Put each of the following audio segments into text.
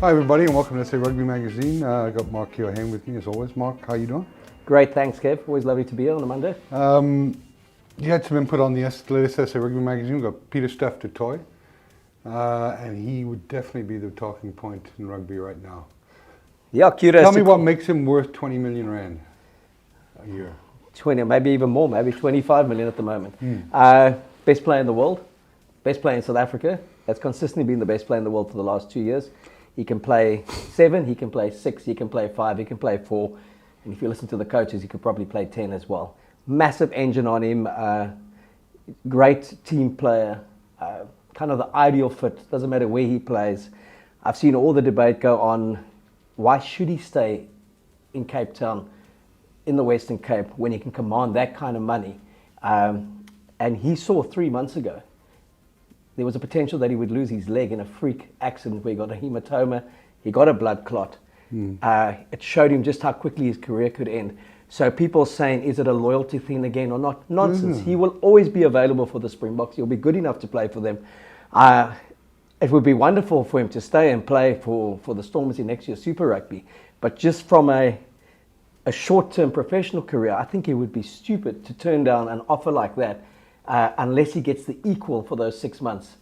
Hi everybody and welcome to Say Rugby Magazine. I got Mark Keohane with me as always. Mark, how you doing? Great, thanks Kev. Always lovely to be here on a Monday. You had some input on the latest Say Rugby Magazine. We've got Pieter-Steph to toy, and he would definitely be the talking point in rugby right now. Yeah, kudos. Tell me what makes him worth 20 million rand a year. 20, maybe even more, maybe 25 million at the moment. Best player in the world, best player in South Africa. Has consistently been the best player in the world for the last 2 years. He can play 7, he can play 6, he can play 5, he can play 4. And if you listen to the coaches, he could probably play 10 as well. Massive engine on him, great team player, kind of the ideal fit, doesn't matter where he plays. I've seen all the debate go on, why should he stay in Cape Town, in the Western Cape, when he can command that kind of money? And he saw 3 months ago, there was a potential that he would lose his leg in a freak accident where he got a hematoma, he got a blood clot. It showed him just how quickly his career could end. So people saying, is it a loyalty thing again or not? Nonsense. He will always be available for the Springboks. He'll be good enough to play for them. It would be wonderful for him to stay and play for the Stormers in next year's Super Rugby. But just from a short-term professional career, I think it would be stupid to turn down an offer like that unless he gets the equal for those 6 months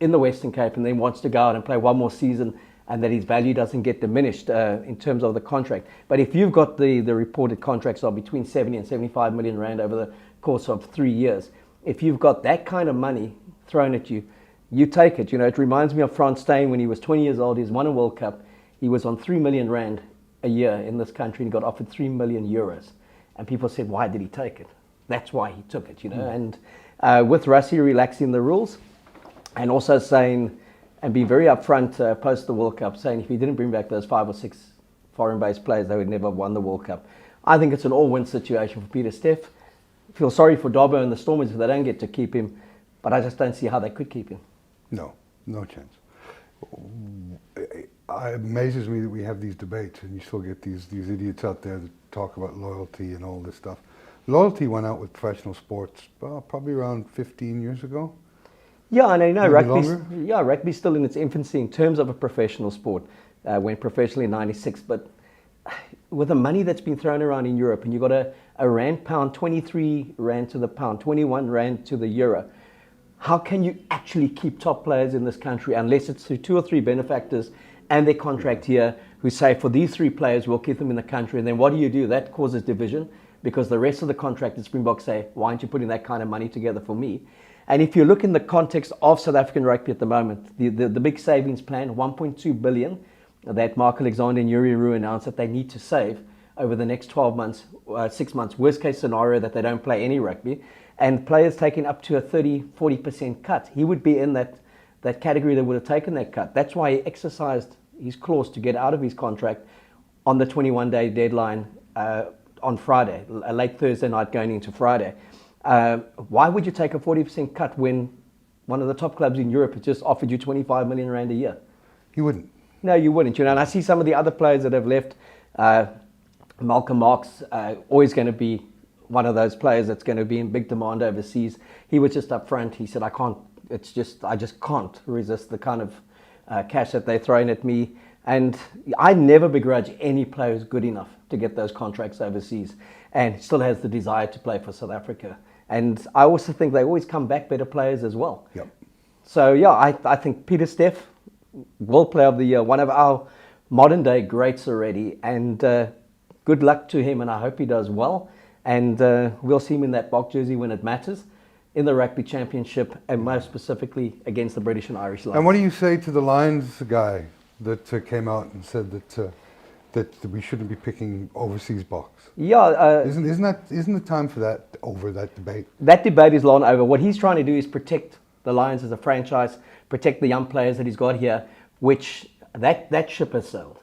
in the Western Cape and then wants to go out and play one more season and that his value doesn't get diminished in terms of the contract. But if you've got the reported contracts are between 70 and 75 million rand over the course of 3 years, if you've got that kind of money thrown at you, you take it. You know, it reminds me of Frans Steyn when he was 20 years old. He's won a World Cup. He was on 3 million rand a year in this country and he got offered 3 million euros. And people said, why did he take it? That's why he took it, you know. And with Rassie relaxing the rules and also saying, and be very upfront post the World Cup, saying if he didn't bring back those 5 or 6 foreign-based players, they would never have won the World Cup. I think it's an all-win situation for Pieter-Steph. Feel sorry for Dobbo and the Stormers if they don't get to keep him, but I just don't see how they could keep him. No chance. It amazes me that we have these debates and you still get these idiots out there that talk about loyalty and all this stuff. Loyalty went out with professional sports probably around 15 years ago. Yeah, and I know rugby's still in its infancy in terms of a professional sport. Went professionally in '96, but with the money that's been thrown around in Europe, and you've got a rand pound, 23 rand to the pound, 21 rand to the euro, how can you actually keep top players in this country unless it's through 2 or 3 benefactors and their contract here who say for these 3 players we'll keep them in the country, and then what do? That causes division because the rest of the contracted Springboks say, why aren't you putting that kind of money together for me? And if you look in the context of South African rugby at the moment, the big savings plan, 1.2 billion that Mark Alexander and Yuri Roux announced that they need to save over the next 12 months, 6 months, worst case scenario that they don't play any rugby, and players taking up to a 30-40% cut. He would be in that category that would have taken that cut. That's why he exercised his clause to get out of his contract on the 21-day deadline on Friday, a late Thursday night going into Friday. Why would you take a 40% cut when one of the top clubs in Europe has just offered you 25 million rand a year? You wouldn't. No, you wouldn't. You know, and I see some of the other players that have left. Malcolm Marx, always going to be one of those players that's going to be in big demand overseas. He was just up front. He said, I just can't resist the kind of cash that they're throwing at me. And I never begrudge any player who's good enough to get those contracts overseas and still has the desire to play for South Africa. And I also think they always come back better players as well. Yep. So yeah, I think Pieter-Steph, World Player of the Year, one of our modern day greats already. And good luck to him, and I hope he does well. And we'll see him in that Bok jersey when it matters in the Rugby Championship, and most specifically against the British and Irish Lions. And what do you say to the Lions guy that came out and said that we shouldn't be picking overseas box? Yeah, isn't the time for that over, that debate? That debate is long over. What he's trying to do is protect the Lions as a franchise, protect the young players that he's got here, which that ship has sailed.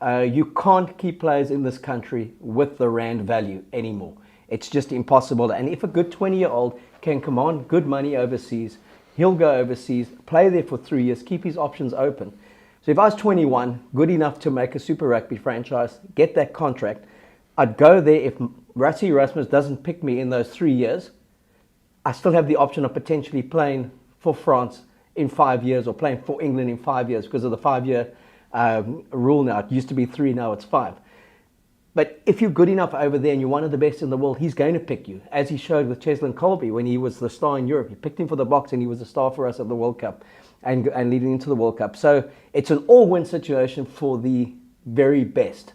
You can't keep players in this country with the rand value anymore. It's just impossible. And if a good 20-year-old can command good money overseas, he'll go overseas, play there for 3 years, keep his options open. So if I was 21, good enough to make a Super Rugby franchise, get that contract, I'd go there. If Rassie Erasmus doesn't pick me in those 3 years, I still have the option of potentially playing for France in 5 years or playing for England in 5 years because of the 5-year rule now. It used to be 3, now it's 5. But if you're good enough over there and you're one of the best in the world, he's going to pick you, as he showed with Cheslin Colby when he was the star in Europe. He picked him for the box and he was a star for us at the World Cup and leading into the World Cup. So it's an all-win situation for the very best.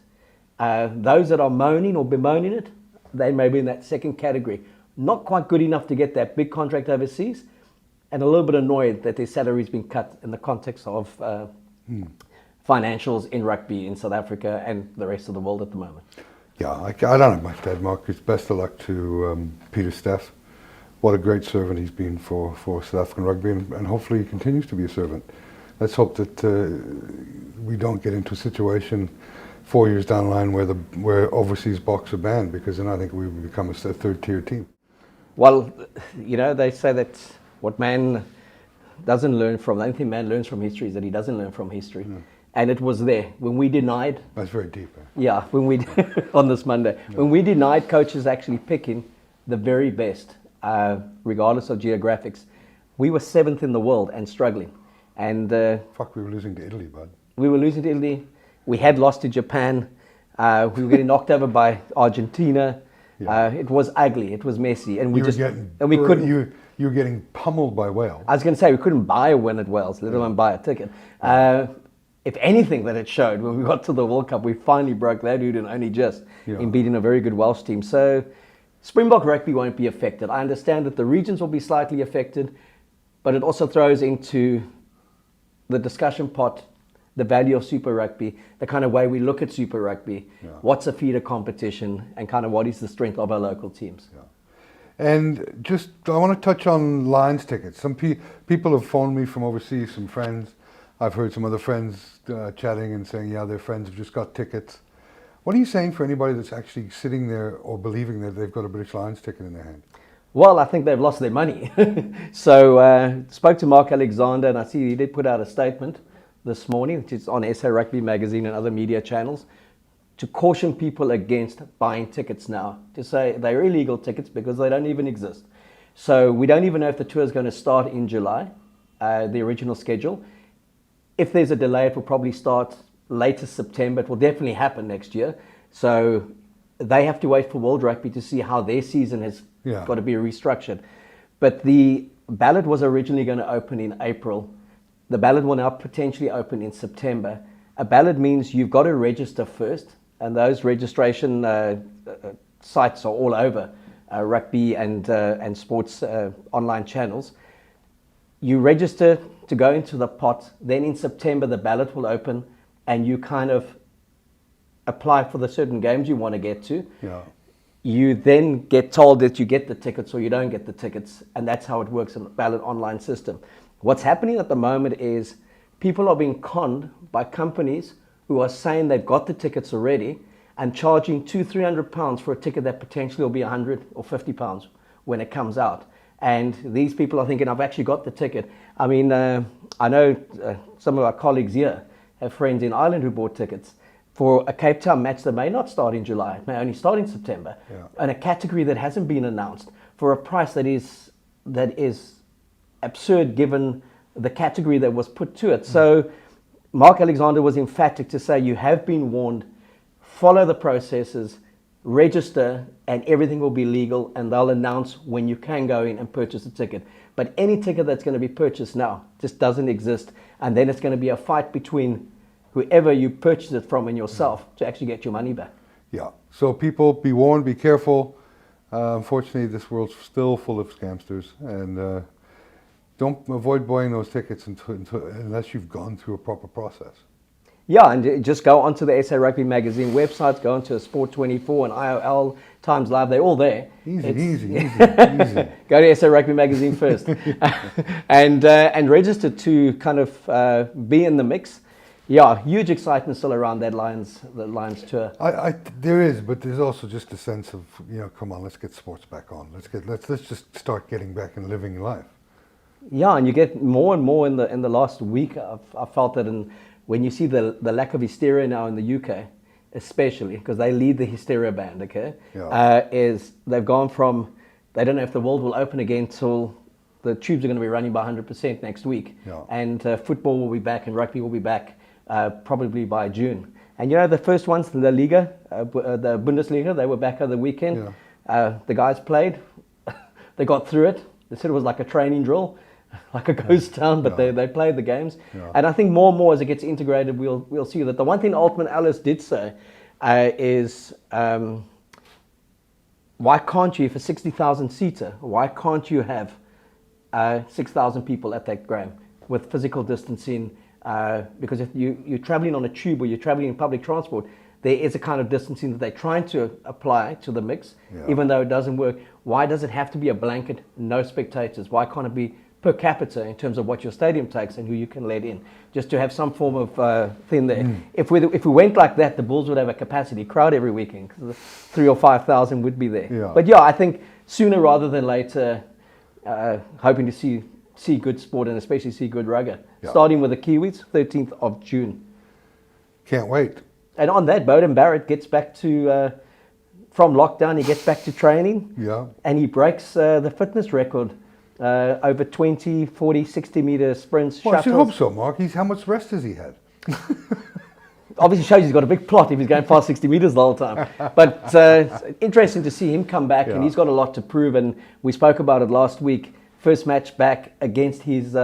Those that are moaning or bemoaning it, they may be in that second category. Not quite good enough to get that big contract overseas, and a little bit annoyed that their salary's been cut in the context of financials in rugby in South Africa and the rest of the world at the moment. Yeah, I don't have much to add, Marcus. Best of luck to Pieter-Steph. What a great servant he's been for South African rugby, and hopefully he continues to be a servant. Let's hope that we don't get into a situation 4 years down the line where overseas box are banned, because then I think we will become a third-tier team. Well, they say that what man doesn't learn from, the only thing man learns from history is that he doesn't learn from history. Yeah. And it was there when we denied. That's very deep. Eh? Yeah, when we on this Monday, when we denied coaches actually picking the very best, regardless of geographics, we were 7th in the world and struggling. And we were losing to Italy, bud. We were losing to Italy. We had lost to Japan. We were getting knocked over by Argentina. Yeah. It was ugly. It was messy, and we couldn't. You were getting pummeled by Wales. I was going to say we couldn't buy a win at Wales, let alone buy a ticket. If anything that it showed when we got to the World Cup, we finally broke that dude, and only just in beating a very good Welsh team. So Springbok rugby won't be affected. I understand that the regions will be slightly affected, but it also throws into the discussion pot the value of Super Rugby, the kind of way we look at Super Rugby, what's a feeder competition, and kind of what is the strength of our local teams. Yeah. And just, I want to touch on Lions tickets. Some people have phoned me from overseas, some friends. I've heard some other friends chatting and saying, yeah, their friends have just got tickets. What are you saying for anybody that's actually sitting there or believing that they've got a British Lions ticket in their hand? Well, I think they've lost their money. So spoke to Mark Alexander, and I see he did put out a statement this morning, which is on SA Rugby magazine and other media channels, to caution people against buying tickets now, to say they're illegal tickets because they don't even exist. So we don't even know if the tour is going to start in July, the original schedule. If there's a delay, it will probably start later September. It will definitely happen next year. So they have to wait for World Rugby to see how their season has got to be restructured. But the ballot was originally going to open in April. The ballot will now potentially open in September. A ballot means you've got to register first, and those registration sites are all over rugby and sports online channels. You register to go into the pot, then in September the ballot will open, and you kind of apply for the certain games you want to get to. Yeah. You then get told that you get the tickets or you don't get the tickets, and that's how it works in the ballot online system. What's happening at the moment is people are being conned by companies who are saying they've got the tickets already and charging £200-300 for a ticket that potentially will be £100 or £50 when it comes out. And these people are thinking, I've actually got the ticket. I mean, I know some of our colleagues here have friends in Ireland who bought tickets for a Cape Town match that may not start in July, it may only start in September, and a category that hasn't been announced for a price that is absurd given the category that was put to it. So Mark Alexander was emphatic to say, you have been warned, follow the processes, register, and everything will be legal, and they'll announce when you can go in and purchase a ticket. But any ticket that's going to be purchased now just doesn't exist, and then it's going to be a fight between whoever you purchase it from and yourself to actually get your money back. Yeah, so people, be warned, be careful. Unfortunately, this world's still full of scamsters, and don't avoid buying those tickets unless you've gone through a proper process. Yeah, and just go onto the SA Rugby magazine websites, go onto Sport24 and IOL, Times Live, they're all there. Easy. Go to SA Rugby magazine first and register to kind of be in the mix. Yeah, huge excitement still around that the Lions tour. There is, but there's also just a sense of, come on, let's get sports back on. Let's just start getting back and living life. Yeah, and you get more and more in the last week. I've felt that when you see the lack of hysteria now in the UK, especially because they lead the hysteria band, is they've gone from, they don't know if the world will open again till the tubes are going to be running by 100% next week, and football will be back and rugby will be back probably by June. And you know, the first ones, the Liga, the Bundesliga, they were back over the weekend. Yeah. The guys played. They got through it. They said it was like a training drill, like a ghost town, but they played the games. Yeah. And I think more and more as it gets integrated, we'll see that. The one thing Altman Ellis did say is, why can't you, if a 60,000 seater, why can't you have 6,000 people at that game with physical distancing? Because if you're traveling on a tube or you're traveling in public transport, there is a kind of distancing that they're trying to apply to the mix, even though it doesn't work. Why does it have to be a blanket, no spectators? Why can't it be per capita in terms of what your stadium takes and who you can let in? Just to have some form of thing there. If we went like that, the Bulls would have a capacity crowd every weekend, because 3,000 or 5,000 would be there. Yeah. But yeah, I think sooner rather than later, hoping to see good sport and especially see good rugby. Yeah. Starting with the Kiwis, 13th of June. Can't wait. And on that, Bowden Barrett gets back to, from lockdown, he gets back to training. Yeah. And he breaks the fitness record over 20, 40, 60 meter sprints, Well, I should shuttles. hope so, Mark. How much rest has he had? Obviously shows he's got a big plot if he's going past 60 meters the whole time. But it's interesting to see him come back, and he's got a lot to prove. And we spoke about it last week. First match back against his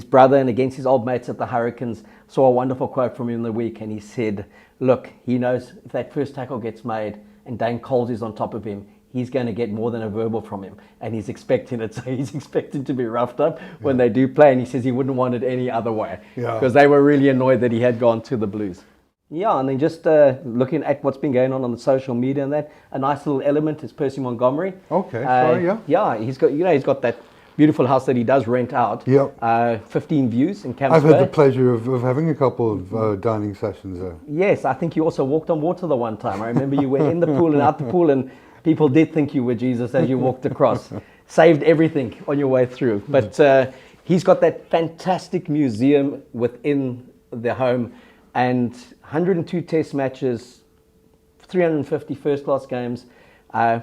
brother and against his old mates at the Hurricanes. Saw a wonderful quote from him in the week, and he said, look, he knows if that first tackle gets made and Dane Coles is on top of him, he's going to get more than a verbal from him, and he's expecting it. So he's expecting to be roughed up when they do play, and he says he wouldn't want it any other way, because they were really annoyed that he had gone to the Blues. Yeah, and then just looking at what's been going on the social media and that, a nice little element is Percy Montgomery. Okay, sorry, yeah. Yeah, he's got that beautiful house that he does rent out. Yep. 15 views in Camps I've had the Bay. pleasure of having a couple of dining sessions there. Yes, I think you also walked on water the one time. I remember you were in the pool and out the pool, and people did think you were Jesus as you walked across. Saved everything on your way through. But he's got that fantastic museum within the home, and 102 test matches, 350 first-class games,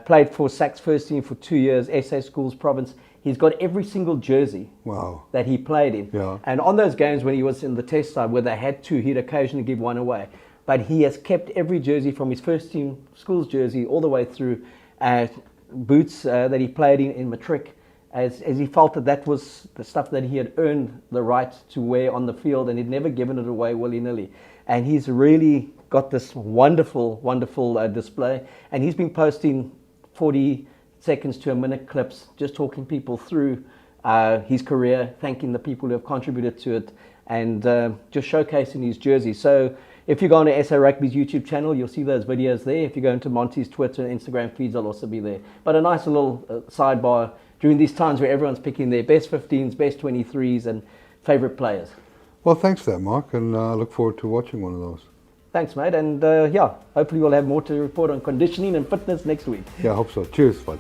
played for Sacs first team for 2 years, SA Schools Province. He's got every single jersey that he played in. Yeah. And on those games when he was in the test side where they had two, he'd occasionally give one away. But he has kept every jersey from his first team schools jersey all the way through, boots that he played in matric, as he felt that was the stuff that he had earned the right to wear on the field, and he'd never given it away willy-nilly. And he's really got this wonderful, wonderful display. And he's been posting 40 seconds to a minute clips, just talking people through his career, thanking the people who have contributed to it, and just showcasing his jersey. So if you go on to SA Rugby's YouTube channel, you'll see those videos there. If you go into Monty's Twitter and Instagram feeds, they'll also be there. But a nice little sidebar during these times where everyone's picking their best 15s, best 23s, and favourite players. Well, thanks for that, Mark, and I look forward to watching one of those. Thanks, mate. And hopefully we'll have more to report on conditioning and fitness next week. Yeah, I hope so. Cheers, bud.